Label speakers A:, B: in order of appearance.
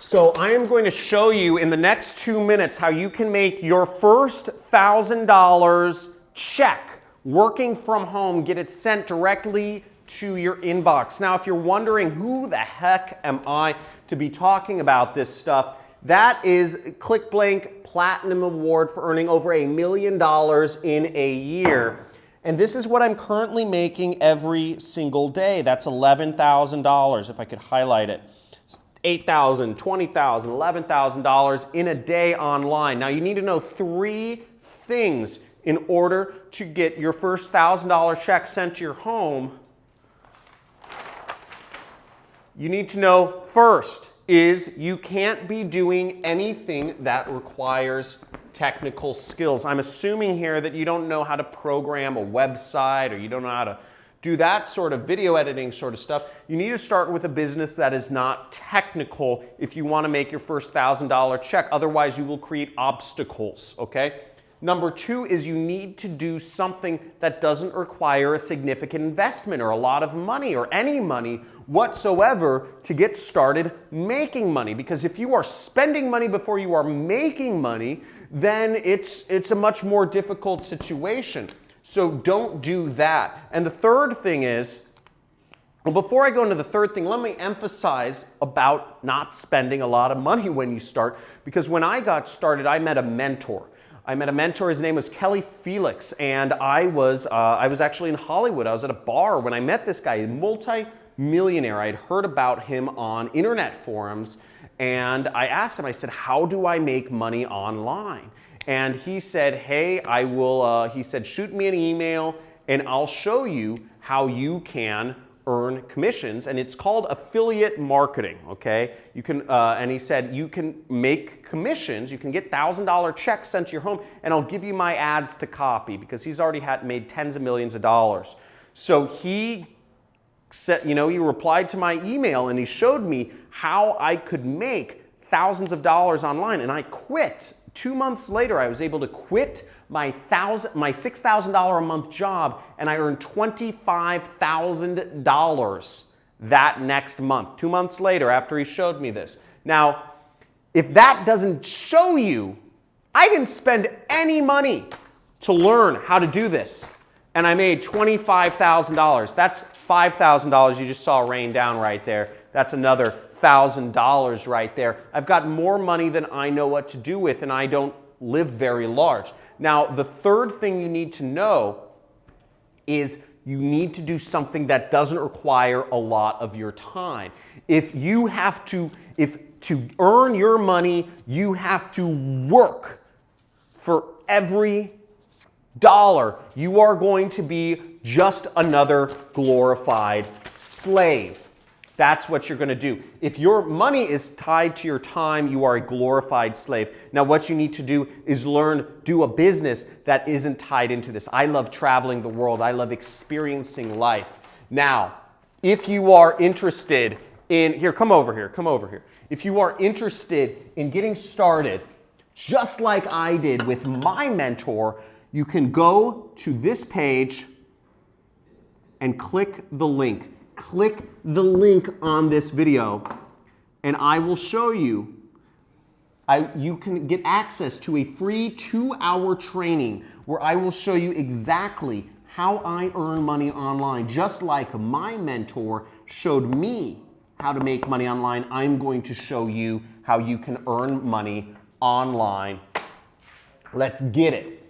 A: So I am going to show you in the next 2 minutes how you can make your first $1,000 check working from home, get it sent directly to your inbox. Now, if you're wondering who the heck am I to be talking about this stuff, that is ClickBank Platinum Award for earning over $1 million in a year. And this is what I'm currently making every single day. That's $11,000 if I could highlight it. $8,000, $20,000, $11,000 in a day online. Now you need to know 3 things in order to get your first $1,000 check sent to your home. You need to know first is you can't be doing anything that requires technical skills. I'm assuming here that you don't know how to program a website or you don't know how to do that sort of video editing sort of stuff. You need to start with a business that is not technical if you want to make your first $1,000 check. Otherwise, you will create obstacles, okay? Number 2 is you need to do something that doesn't require a significant investment or a lot of money or any money whatsoever to get started making money. Because if you are spending money before you are making money, then it's a much more difficult situation. So don't do that. And the third thing is, well, before I go into the third thing, let me emphasize about not spending a lot of money when you start. Because when I got started, I met a mentor. His name was Kelly Felix, and I was actually in Hollywood. I was at a bar when I met this guy, a multi-millionaire. I had heard about him on internet forums, and I asked him, I said, how do I make money online? And he said, hey, he said, shoot me an email, and I'll show you how you can earn commissions, and it's called affiliate marketing, okay? You can, and he said, you can make commissions, you can get $1,000 checks sent to your home, and I'll give you my ads to copy, because he's already made tens of millions of dollars. So he said, he replied to my email, and he showed me how I could make thousands of dollars online, and I quit. 2 months later, I was able to quit my $6,000 a month job, and I earned $25,000 that next month. 2 months later, after he showed me this. Now, if that doesn't show you, I didn't spend any money to learn how to do this, and I made $25,000. That's $5,000 you just saw rain down right there. That's another $1,000 right there. I've got more money than I know what to do with, and I don't live very large. Now, the third thing you need to know is you need to do something that doesn't require a lot of your time. If to earn your money, you have to work for every dollar. You are going to be just another glorified slave. That's what you're going to do. If your money is tied to your time, you are a glorified slave. Now, what you need to do is do a business that isn't tied into this. I love traveling the world. I love experiencing life. Now, if you are interested in, come over here. If you are interested in getting started, just like I did with my mentor, you can go to this page and click the link. Click the link on this video, and I will show you. You can get access to a free 2-hour training where I will show you exactly how I earn money online. Just like my mentor showed me how to make money online, I'm going to show you how you can earn money online. Let's get it.